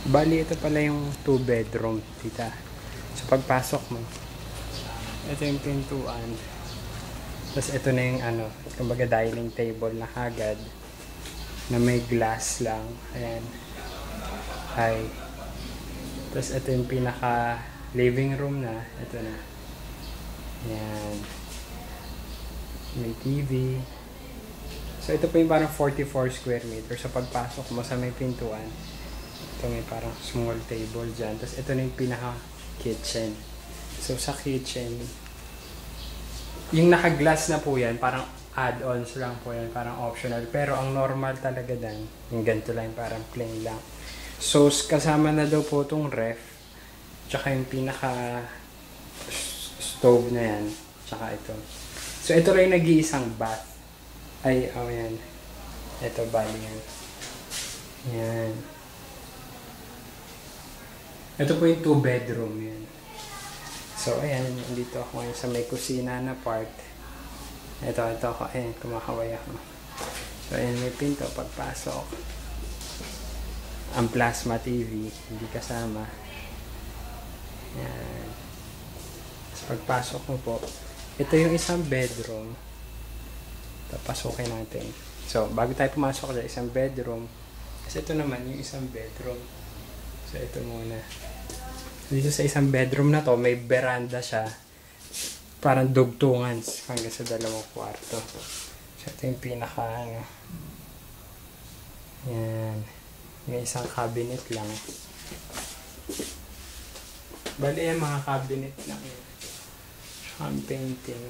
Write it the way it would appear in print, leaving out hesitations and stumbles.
Bali, ito pala yung 2 bedroom, tita. So, pagpasok mo, ito yung pintuan. Tapos, ito na yung kumbaga dining table na kagad. Na may glass lang. Ayan. Hi. Tapos, ito yung pinaka living room na. Ito na. Ayan. May TV. So, ito po yung parang 44 square meter. So, pagpasok mo sa may pintuan, ito may parang small table dyan. Tapos, ito na yung pinaka-kitchen. So, sa kitchen, yung naka-glass na po yan, parang add-ons lang po yan, parang optional. Pero, ang normal talaga dan, yung ganito lang, parang plain lang. So, kasama na daw po itong ref, tsaka yung pinaka-stove na yan, tsaka ito. So, ito rin nag-iisang bath. Ay, yan. Ito, bali yan. Yan. Ito po yung 2 bedroom yan. So, ayan. Dito ako ngayon sa may kusina na part. Ito ako. Ayan, kumakaway ako. So, ayan, may pinto pagpasok. Ang plasma TV, hindi kasama. Yan. So, pagpasok mo po, ito yung isang bedroom. Papasukin natin. So, bago tayo pumasok sa isang bedroom, kasi ito naman yung isang bedroom. So, ito muna. Dito sa isang bedroom na to, may veranda siya. Parang dugtungan hanggang sa 2 kwarto. So, ito yung pinaka, Yan. May isang cabinet lang. Bali, yung mga cabinet lang yun. Ang painting.